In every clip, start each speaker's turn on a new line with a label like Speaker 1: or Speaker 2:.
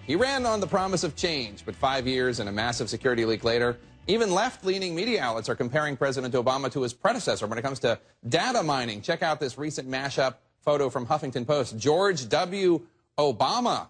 Speaker 1: He ran on the promise of change, but 5 years and a massive security leak later, even left-leaning media outlets are comparing President Obama to his predecessor when it comes to data mining. Check out this recent mashup photo from Huffington Post. George W. Obama.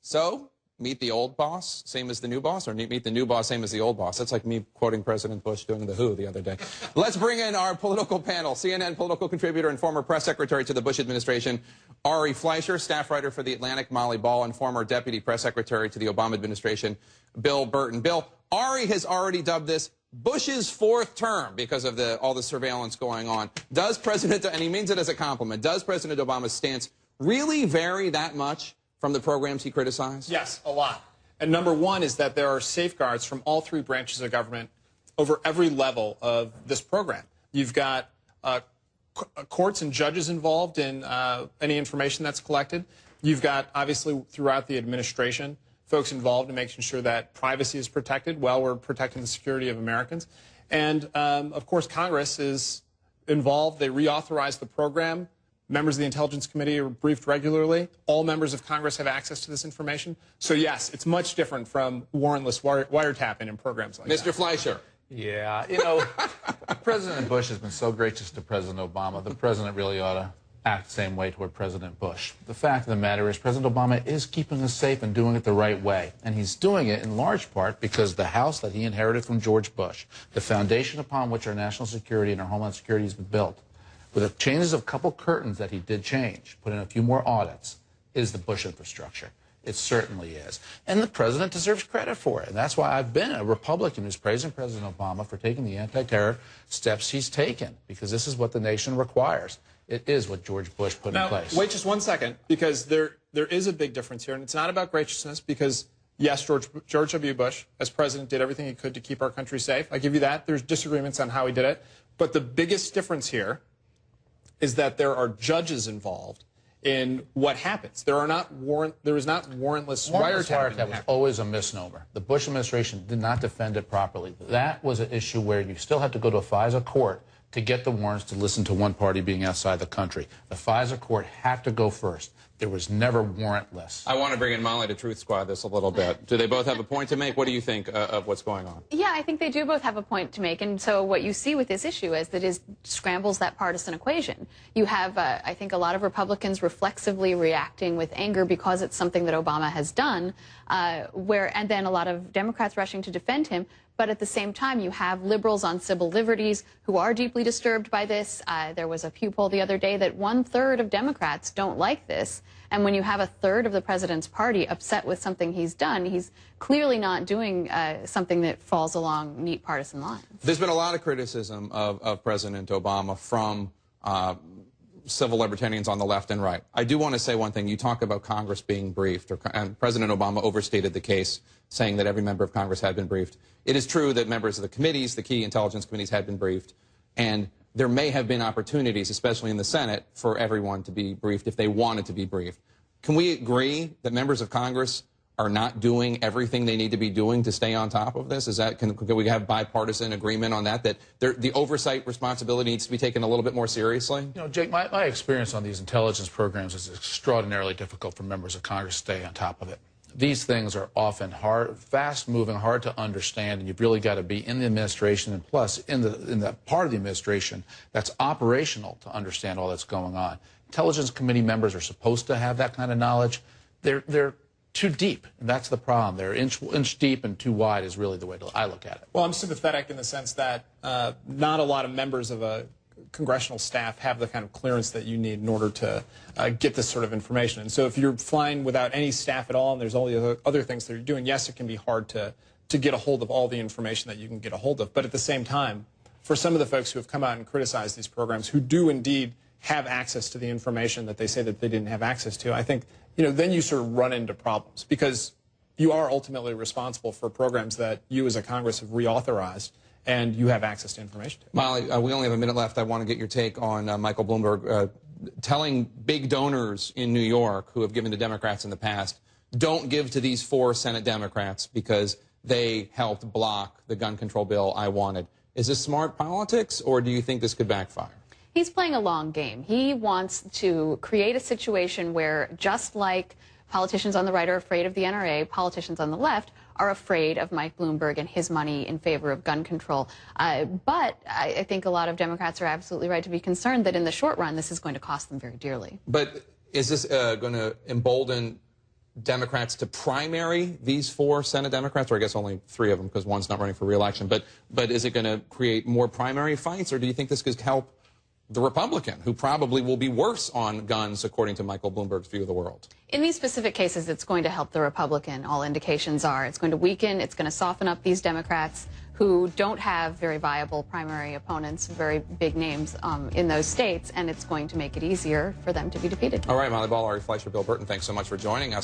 Speaker 1: So, meet the old boss, same as the new boss, or meet the new boss, same as the old boss. That's like me quoting President Bush doing The Who the other day. Let's bring in our political panel. CNN political contributor and former press secretary to the Bush administration, Ari Fleischer, staff writer for The Atlantic, Molly Ball, and former deputy press secretary to the Obama administration, Bill Burton. Bill, Ari has already dubbed this Bush's fourth term because of all the surveillance going on. Does President, and he means it as a compliment, does President Obama's stance really vary that much from the programs he criticized?
Speaker 2: Yes, a lot. And number one is that there are safeguards from all three branches of government over every level of this program. You've got courts and judges involved in any information that's collected. You've got, obviously, throughout the administration, folks involved in making sure that privacy is protected while we're protecting the security of Americans. And, of course, Congress is involved. They reauthorized the program. Members of the Intelligence Committee are briefed regularly. All members of Congress have access to this information. So, yes, it's much different from warrantless wiretapping in programs like that.
Speaker 1: Mr. Fleischer.
Speaker 3: Yeah, you know, President Bush has been so gracious to President Obama. The president really ought to act the same way toward President Bush. The fact of the matter is President Obama is keeping us safe and doing it the right way. And he's doing it in large part because the house that he inherited from George Bush, the foundation upon which our national security and our homeland security has been built, with the changes of a couple curtains that he did change, put in a few more audits, is the Bush infrastructure. It certainly is. And the president deserves credit for it. And that's why I've been a Republican who's praising President Obama for taking the anti-terror steps he's taken, because this is what the nation requires. It is what George Bush put in place.
Speaker 2: Wait just one second, because there is a big difference here, and it's not about graciousness, because, yes, George W. Bush, as president, did everything he could to keep our country safe. I give you that. There's disagreements on how he did it. But the biggest difference here is that there are judges involved in what happens. There is not warrantless wiretapping.
Speaker 3: Wiretapping was always a misnomer. The Bush administration did not defend it properly. That was an issue where you still had to go to a FISA court to get the warrants to listen to one party being outside the country. The FISA court had to go first. There was never warrantless.
Speaker 1: I want to bring in Molly to Truth Squad this a little bit. Do they both have a point to make? What do you think of what's going on?
Speaker 4: Yeah, I think they do both have a point to make. And so what you see with this issue is that it scrambles that partisan equation. You have, I think, a lot of Republicans reflexively reacting with anger because it's something that Obama has done, and then a lot of Democrats rushing to defend him. But at the same time, you have liberals on civil liberties who are deeply disturbed by this. There was a Pew poll the other day that 1/3 of Democrats don't like this. And when you have 1/3 of the president's party upset with something he's done, he's clearly not doing something that falls along neat partisan lines.
Speaker 1: There's been a lot of criticism of President Obama from civil libertarians on the left and right. I do want to say one thing. You talk about Congress being briefed, and President Obama overstated the case, saying that every member of Congress had been briefed. It is true that members of the committees, the key intelligence committees, had been briefed, and there may have been opportunities, especially in the Senate, for everyone to be briefed if they wanted to be briefed. Can we agree that members of Congress are not doing everything they need to be doing to stay on top of this? Can we have bipartisan agreement on that, that the oversight responsibility needs to be taken a little bit more seriously?
Speaker 3: You know, Jake, my experience on these intelligence programs is extraordinarily difficult for members of Congress to stay on top of it. These things are often hard, fast-moving, hard to understand, and you've really got to be in the administration and plus in the part of the administration that's operational to understand all that's going on. Intelligence committee members are supposed to have that kind of knowledge. They're too deep, and that's the problem. They're inch deep and too wide is really the way I look at it.
Speaker 2: Well, I'm sympathetic in the sense that not a lot of members of a congressional staff have the kind of clearance that you need in order to get this sort of information. And so if you're flying without any staff at all and there's all the other things that you're doing, yes, it can be hard to get a hold of all the information that you can get a hold of. But at the same time, for some of the folks who have come out and criticized these programs, who do indeed have access to the information that they say that they didn't have access to, I think, you know, then you sort of run into problems because you are ultimately responsible for programs that you as a Congress have reauthorized and you have access to information.
Speaker 1: Molly, we only have a minute left. I want to get your take on Michael Bloomberg telling big donors in New York who have given to Democrats in the past, don't give to these 4 Senate Democrats because they helped block the gun control bill I wanted. Is this smart politics, or do you think this could backfire?
Speaker 4: He's playing a long game. He wants to create a situation where, just like Politicians on the right are afraid of the NRA. Politicians on the left are afraid of Mike Bloomberg and his money in favor of gun control. But I think a lot of Democrats are absolutely right to be concerned that in the short run, this is going to cost them very dearly.
Speaker 1: But is this going to embolden Democrats to primary these 4 Senate Democrats, or I guess only 3 of them because one's not running for re-election? But is it going to create more primary fights, or do you think this could help the Republican, who probably will be worse on guns, according to Michael Bloomberg's view of the world?
Speaker 4: In these specific cases, it's going to help the Republican. All indications are it's going to weaken, it's going to soften up these Democrats who don't have very viable primary opponents, very big names in those states, and it's going to make it easier for them to be defeated.
Speaker 1: All right, Molly Ball, Ari Fleischer, Bill Burton, thanks so much for joining us.